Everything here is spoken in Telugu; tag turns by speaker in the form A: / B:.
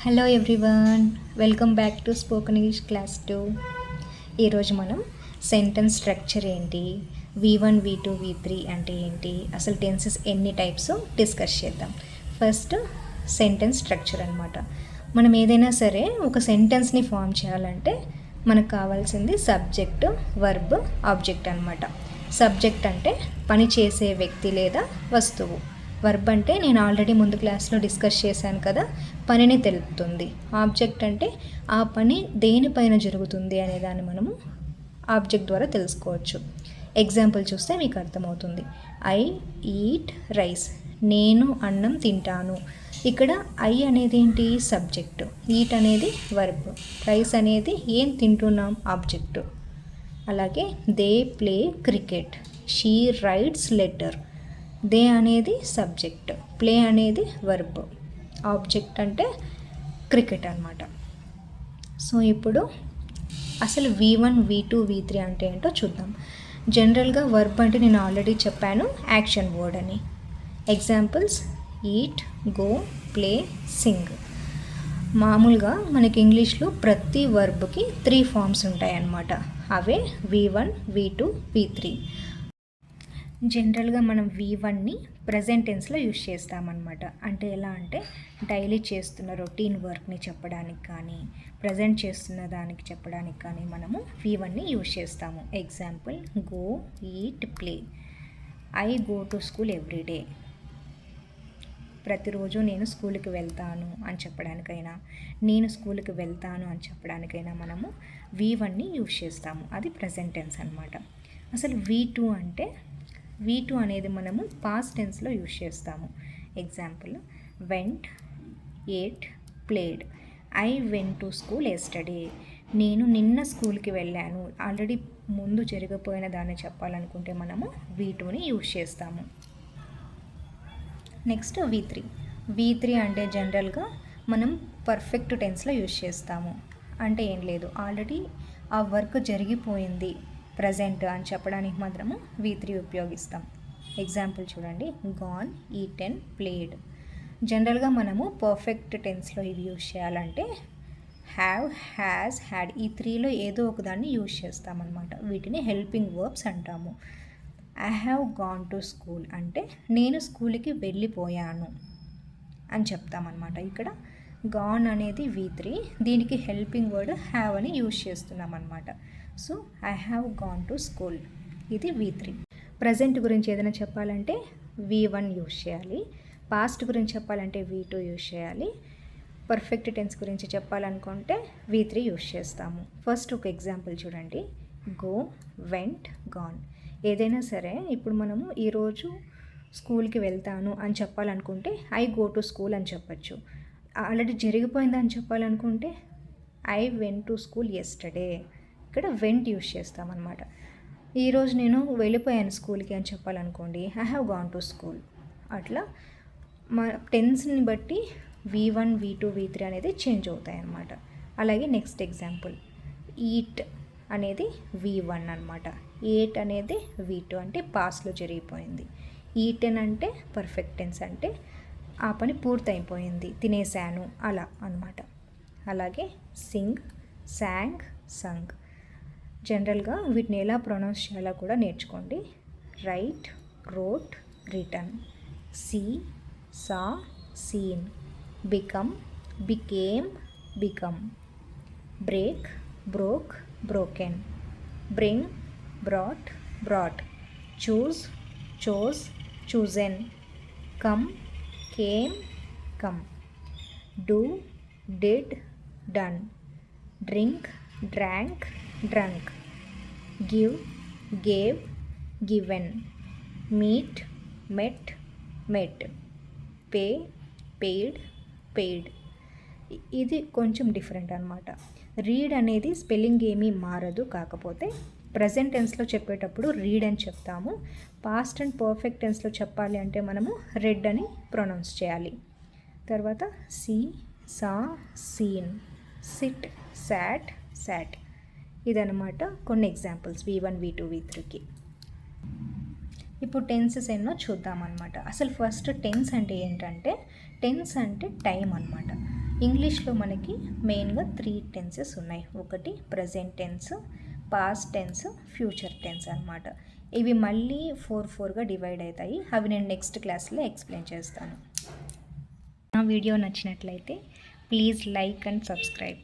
A: Hello everyone, welcome back to spoken English class 2. ఈరోజు మనం సెంటెన్స్ స్ట్రక్చర్ ఏంటి, V1 V2 V3 అంటే ఏంటి, అసలు టెన్సెస్ ఎన్ని టైప్స్ డిస్కస్ చేద్దాం. ఫస్ట్ సెంటెన్స్ స్ట్రక్చర్ అనమాట. మనం ఏదైనా సరే ఒక సెంటెన్స్ని ఫామ్ చేయాలంటే మనకు కావాల్సింది సబ్జెక్ట్, వర్బ్, ఆబ్జెక్ట్ అనమాట. సబ్జెక్ట్ అంటే పని చేసే వ్యక్తి లేదా వస్తువు. వర్బ్ అంటే నేను ఆల్రెడీ ముందు క్లాస్లో డిస్కస్ చేశాను కదా, పనిని తెలుపుతుంది. ఆబ్జెక్ట్ అంటే ఆ పని దేనిపైన జరుగుతుంది అనే దాన్ని మనము ఆబ్జెక్ట్ ద్వారా తెలుసుకోవచ్చు. ఎగ్జాంపుల్ చూస్తే మీకు అర్థమవుతుంది. ఐ ఈట్ రైస్, నేను అన్నం తింటాను. ఇక్కడ ఐ అనేది ఏంటి, సబ్జెక్టు. ఈట్ అనేది వర్బ్. రైస్ అనేది ఏం తింటున్నాం, ఆబ్జెక్టు. అలాగే they play cricket, she rights letter. They అనేది సబ్జెక్ట్, ప్లే అనేది వర్బ్, ఆబ్జెక్ట్ అంటే క్రికెట్ అనమాట. సో ఇప్పుడు అసలు V1 V2 V3 అంటే ఏంటో చూద్దాం. జనరల్గా వర్బ్ అంటే నేను ఆల్రెడీ చెప్పాను, యాక్షన్ వర్డ్ అని. Examples eat, go, play, Singh. మామూలుగా మనకి ఇంగ్లీష్లో ప్రతి వర్బ్కి 3 ఫామ్స్ ఉంటాయి అన్నమాట. అవే V1 V2 V3. జనరల్గా మనం V1ని ప్రజెంట్ టెన్స్లో యూజ్ చేస్తామన్నమాట. అంటే ఎలా అంటే డైలీ చేస్తున్న రొటీన్ వర్క్ని చెప్పడానికి కానీ, ప్రజెంట్ చేస్తున్న దానికి చెప్పడానికి కానీ మనము V1ని యూజ్ చేస్తాము. Example go, eat, play. I go to school everyday, ప్రతిరోజు నేను స్కూల్కి వెళ్తాను అని చెప్పడానికైనా, నేను స్కూల్కి వెళ్తాను అని చెప్పడానికైనా మనము V1ని యూజ్ చేస్తాము. అది ప్రజెంట్ టెన్స్ అనమాట. అసలు V2 అంటే, V2 అనేది మనము పాస్ట్ టెన్స్లో యూజ్ చేస్తాము. Example went, ate, played. I went to school yesterday, నేను నిన్న స్కూల్కి వెళ్ళాను. ఆల్రెడీ ముందు జరిగిపోయిన దాన్ని చెప్పాలనుకుంటే మనము V2ని యూజ్ చేస్తాము. నెక్స్ట్ V3 అంటే జనరల్గా మనం పర్ఫెక్ట్ టెన్స్లో యూజ్ చేస్తాము. అంటే ఏం లేదు, ఆల్రెడీ ఆ వర్క్ జరిగిపోయింది ప్రజెంట్ అని చెప్పడానికి మాత్రము V3 ఉపయోగిస్తాం. ఎగ్జాంపుల్ చూడండి, గాన్, ఈటెన్, ప్లేడ్. జనరల్గా మనము పర్ఫెక్ట్ టెన్స్లో ఇవి యూజ్ చేయాలంటే హ్యావ్, హ్యాస్, హ్యాడ్, ఈ 3లో ఏదో ఒక దాన్ని యూజ్ చేస్తామన్నమాట. వీటిని హెల్పింగ్ వర్బ్స్ అంటాము. I have gone to school అంటే నేను స్కూల్కి వెళ్ళిపోయాను అని చెప్తామన్నమాట. ఇక్కడ గాన్ అనేది V3, దీనికి హెల్పింగ్ వర్డ్ హ్యావ్ అని యూజ్ చేస్తున్నాం అన్నమాట. So I have gone to school, ఇది V3. ప్రజెంట్ గురించి ఏదైనా చెప్పాలంటే V1 యూజ్ చేయాలి. పాస్ట్ గురించి చెప్పాలంటే V2 యూజ్ చేయాలి. పర్ఫెక్ట్ టెన్స్ గురించి చెప్పాలనుకుంటే V3 యూజ్ చేస్తాము. ఫస్ట్ ఒక ఎగ్జాంపుల్ చూడండి, గో, వెంట్, గాన్. ఏదైనా సరే ఇప్పుడు మనము ఈరోజు స్కూల్కి వెళ్తాను అని చెప్పాలనుకుంటే ఐ గో టు స్కూల్ అని చెప్పచ్చు. ఆల్రెడీ జరిగిపోయిందని చెప్పాలనుకుంటే I went to school yesterday. ఇక్కడ వెంట్ యూజ్ చేస్తామన్నమాట. ఈరోజు నేను వెళ్ళిపోయాను స్కూల్కి అని చెప్పాలనుకోండి I have gone to school. అట్లా మా టెన్స్ని బట్టి V1 V2 V3 అనేది చేంజ్ అవుతాయి అన్నమాట. అలాగే నెక్స్ట్ ఎగ్జాంపుల్ ఈట్ అనేది V1 అనమాట. ఏట్ అనేది V2 అంటే పాస్ట్లో జరిగిపోయింది. ఈటెన్ అంటే పర్ఫెక్ట్ టెన్స్, అంటే ఆ పని పూర్తయిపోయింది, తినేసాను అలా అనమాట. అలాగే సింగ్, శాంగ్, సంగ్. జనరల్గా వీటిని ఎలా ప్రొనౌన్స్ చేయాలో కూడా నేర్చుకోండి. Write, wrote, written. See, saw, seen. Become, became, become. Break, broke, broken. Bring, brought, brought. Choose, chose, chosen. Come, came, come. Do, did, done. Drink, drank, drunk. Give, gave, given. Meet, met, met. Pay, paid, paid. ఇది కొంచెం డిఫరెంట్ అనమాట. రీడ్ అనేది స్పెల్లింగ్ ఏమీ మారదు, కాకపోతే ప్రజెంట్ టెన్స్లో చెప్పేటప్పుడు రీడ్ అని చెప్తాము. పాస్ట్ అండ్ పర్ఫెక్ట్ టెన్స్లో చెప్పాలి అంటే మనము రెడ్ అని ప్రొనౌన్స్ చేయాలి. తర్వాత సీ, సా, సీన్. సిట్, సాట్, సాట్. ఇదనమాట కొన్ని ఎగ్జాంపుల్స్ V1 V2 V3కి. ఇప్పుడు టెన్సెస్ ఎన్నో చూద్దామన్నమాట. అసలు ఫస్ట్ టెన్స్ అంటే ఏంటంటే, టెన్స్ అంటే టైం అనమాట. ఇంగ్లీష్లో మనకి మెయిన్గా 3 టెన్సెస్ ఉన్నాయి. ఒకటి present tense, past tense, future tense అనమాట. ఇవి మళ్ళీ 4గా డివైడ్ అవుతాయి. అవి నేను నెక్స్ట్ క్లాస్లో ఎక్స్ప్లెయిన్ చేస్తాను. నా వీడియో నచ్చినట్లయితే ప్లీజ్ లైక్ అండ్ సబ్స్క్రైబ్.